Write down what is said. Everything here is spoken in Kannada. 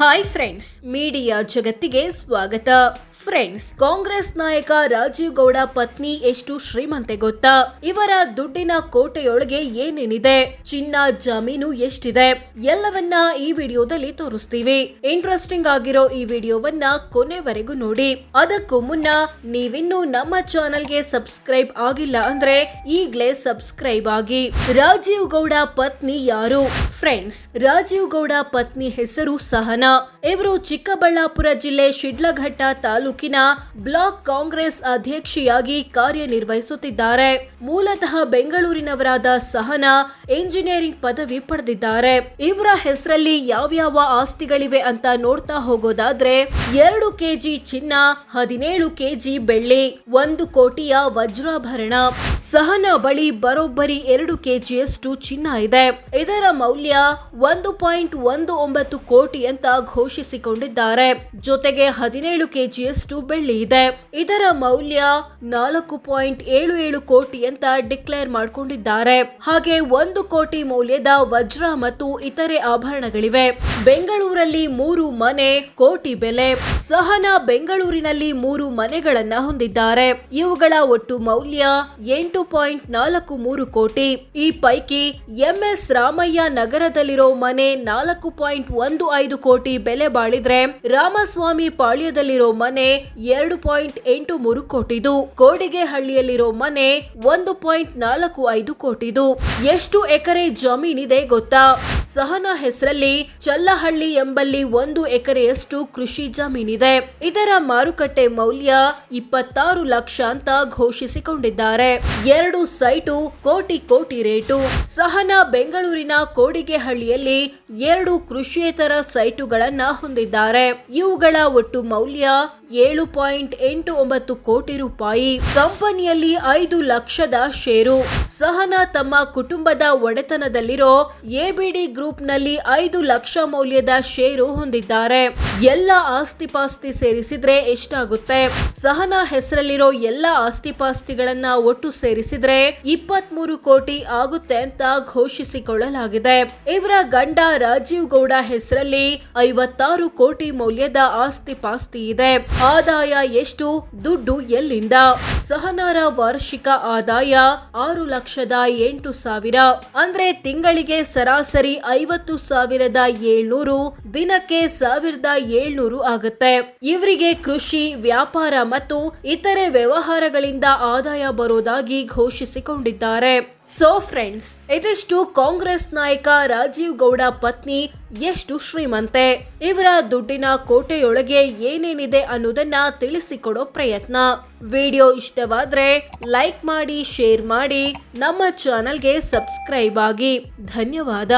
ಹಾಯ್ ಫ್ರೆಂಡ್ಸ್, ಮೀಡಿಯಾ ಜಗತ್ತಿಗೆ ಸ್ವಾಗತ. ಫ್ರೆಂಡ್ಸ್, ಕಾಂಗ್ರೆಸ್ ನಾಯಕ ರಾಜೀವ್ ಗೌಡ ಪತ್ನಿ ಎಷ್ಟು ಶ್ರೀಮಂತೆ ಗೊತ್ತಾ? ಇವರ ದುಡ್ಡಿನ ಕೋಟೆಯೊಳಗೆ ಏನೇನಿದೆ, ಚಿನ್ನ ಜಮೀನು ಎಷ್ಟಿದೆ, ಎಲ್ಲವನ್ನ ಈ ವಿಡಿಯೋದಲ್ಲಿ ತೋರಿಸ್ತೀವಿ. ಇಂಟ್ರೆಸ್ಟಿಂಗ್ ಆಗಿರೋ ಈ ವಿಡಿಯೋವನ್ನ ಕೊನೆವರೆಗೂ ನೋಡಿ. ಅದಕ್ಕೂ ಮುನ್ನ ನೀವಿನ್ನೂ ನಮ್ಮ ಚಾನೆಲ್ಗೆ ಸಬ್ಸ್ಕ್ರೈಬ್ ಆಗಿಲ್ಲ ಅಂದ್ರೆ ಈಗ್ಲೇ ಸಬ್ಸ್ಕ್ರೈಬ್ ಆಗಿ. ರಾಜೀವ್ ಗೌಡ ಪತ್ನಿ ಯಾರು? ಫ್ರೆಂಡ್ಸ್, ರಾಜೀವ್ ಗೌಡ ಪತ್ನಿ ಹೆಸರು ಸಹನಾ. ಇವರು ಚಿಕ್ಕಬಳ್ಳಾಪುರ ಜಿಲ್ಲೆ ಶಿಡ್ಲಘಟ್ಟ ತಾಲೂಕಿನ ಬ್ಲಾಕ್ ಕಾಂಗ್ರೆಸ್ ಅಧ್ಯಕ್ಷೆಯಾಗಿ ಕಾರ್ಯನಿರ್ವಹಿಸುತ್ತಿದ್ದಾರೆ. ಮೂಲತಃ ಬೆಂಗಳೂರಿನವರಾದ ಸಹನಾ ಇಂಜಿನಿಯರಿಂಗ್ ಪದವಿ ಪಡೆದಿದ್ದಾರೆ. ಇವರ ಹೆಸರಲ್ಲಿ ಯಾವ್ಯಾವ ಆಸ್ತಿಗಳಿವೆ ಅಂತ ನೋಡ್ತಾ ಹೋಗೋದಾದ್ರೆ 2 ಕೆಜಿ ಚಿನ್ನ, 17 ಕೆಜಿ ಬೆಳ್ಳಿ, 1 ಕೋಟಿಯ ವಜ್ರಾಭರಣ. ಸಹನಾ ಬಳಿ ಬರೋಬ್ಬರಿ 2 ಕೆಜಿಯಷ್ಟು ಚಿನ್ನ ಇದೆ. ಇದರ ಮೌಲ್ಯ 1.19 ಕೋಟಿ ಅಂತ ಘೋಷಿಸಿಕೊಂಡಿದ್ದಾರೆ. ಜೊತೆಗೆ 17 ಕೆಜಿಯಷ್ಟು ಬೆಳ್ಳಿ ಇದೆ. ಇದರ ಮೌಲ್ಯ 4.77 ಕೋಟಿ ಅಂತ ಡಿಕ್ಲೇರ್ ಮಾಡಿಕೊಂಡಿದ್ದಾರೆ. ಹಾಗೆ 1 ಕೋಟಿ ಮೌಲ್ಯದ ವಜ್ರ ಮತ್ತು ಇತರೆ ಆಭರಣಗಳಿವೆ. ಬೆಂಗಳೂರಲ್ಲಿ 3 ಮನೆ, ಕೋಟಿ ಬೆಲೆ. ಸಹನಾ ಬೆಂಗಳೂರಿನಲ್ಲಿ 3 ಮನೆಗಳನ್ನ ಹೊಂದಿದ್ದಾರೆ. ಇವುಗಳ ಒಟ್ಟು ಮೌಲ್ಯ 8.43 ಕೋಟಿ. ಈ ಪೈಕಿ MS ರಾಮಯ್ಯ ನಗರದಲ್ಲಿರೋ ಮನೆ 4.15 ಕೋಟಿ ಬೆಲೆ ಬಾಳಿದ್ರೆ, ರಾಮಸ್ವಾಮಿ ಪಾಳ್ಯದಲ್ಲಿರೋ ಮನೆ 2.83 ಕೋಟಿದು. ಕೋಡಿಗೆಹಳ್ಳಿಯಲ್ಲಿರೋ ಮನೆ 1.45 ಕೋಟಿದು. ಎಷ್ಟು ಎಕರೆ ಜಮೀನಿದೆ ಗೊತ್ತಾ? ಸಹನಾ ಹೆಸರಲ್ಲಿ ಚಲ್ಲಹಳ್ಳಿ ಎಂಬಲ್ಲಿ 1 ಎಕರೆಯಷ್ಟು ಕೃಷಿ ಜಮೀನಿದೆ. ಇದರ ಮಾರುಕಟ್ಟೆ ಮೌಲ್ಯ 26 ಲಕ್ಷ ಅಂತ ಘೋಷಿಸಿಕೊಂಡಿದ್ದಾರೆ. 2 ಸೈಟು ಕೋಟಿ ರೇಟು. ಸಹನಾ ಬೆಂಗಳೂರಿನ ಕೋಡಿಗೆಹಳ್ಳಿಯಲ್ಲಿ 2 ಕೃಷಿಯೇತರ ಸೈಟುಗಳನ್ನ ಹೊಂದಿದ್ದಾರೆ. ಇವುಗಳ ಒಟ್ಟು ಮೌಲ್ಯ 7.89 ಕೋಟಿ ರೂಪಾಯಿ. ಕಂಪನಿಯಲ್ಲಿ 5 ಲಕ್ಷದ ಷೇರು. ಸಹನಾ ತಮ್ಮ ಕುಟುಂಬದ ಒಡೆತನದಲ್ಲಿರೋ ABD ಗ್ರೂಪ್ ನಲ್ಲಿ 5 ಲಕ್ಷ ಮೌಲ್ಯದ ಷೇರು ಹೊಂದಿದ್ದಾರೆ. ಎಲ್ಲ ಆಸ್ತಿಪಾಸ್ತಿ ಸೇರಿಸಿದ್ರೆ ಎಷ್ಟಾಗುತ್ತೆ? ಸಹನಾ ಹೆಸರಲ್ಲಿರೋ ಎಲ್ಲ ಆಸ್ತಿಪಾಸ್ತಿಗಳನ್ನ ಒಟ್ಟು ಸೇರಿಸಿದ್ರೆ 23 ಕೋಟಿ ಆಗುತ್ತೆ ಅಂತ ಘೋಷಿಸಿಕೊಳ್ಳಲಾಗಿದೆ. ಇವರ ಗಂಡ ರಾಜೀವ್ ಗೌಡ ಹೆಸರಲ್ಲಿ 56 ಕೋಟಿ ಮೌಲ್ಯದ ಆಸ್ತಿಪಾಸ್ತಿ ಇದೆ. ಆದಾಯ ಎಷ್ಟು? ದುಡ್ಡು ಎಲ್ಲಿಂದ? ಸಹನಾರ ವಾರ್ಷಿಕ ಆದಾಯ 6,08,000. ಅಂದ್ರೆ ತಿಂಗಳಿಗೆ ಸರಾಸರಿ 50,700, ದಿನಕ್ಕೆ 1,700 ಆಗುತ್ತೆ. ಇವರಿಗೆ ಕೃಷಿ, ವ್ಯಾಪಾರ ಮತ್ತು ಇತರೆ ವ್ಯವಹಾರಗಳಿಂದ ಆದಾಯ ಬರೋದಾಗಿ ಘೋಷಿಸಿಕೊಂಡಿದ್ದಾರೆ. ಸೊ ಫ್ರೆಂಡ್ಸ್, ಇದಿಷ್ಟು ಕಾಂಗ್ರೆಸ್ ನಾಯಕ ರಾಜೀವ್ ಗೌಡ ಪತ್ನಿ ಎಷ್ಟು ಶ್ರೀಮಂತೆ, ಇವರ ದುಡ್ಡಿನ ಕೋಟೆಯೊಳಗೆ ಏನೇನಿದೆ ಅನ್ನೋದನ್ನ ತಿಳಿಸಿಕೊಡೋ ಪ್ರಯತ್ನ. ವಿಡಿಯೋ ಇಷ್ಟವಾದ್ರೆ ಲೈಕ್ ಮಾಡಿ, ಶೇರ್ ಮಾಡಿ, ನಮ್ಮ ಚಾನೆಲ್ಗೆ ಸಬ್ಸ್ಕ್ರೈಬ್ ಆಗಿ. ಧನ್ಯವಾದ.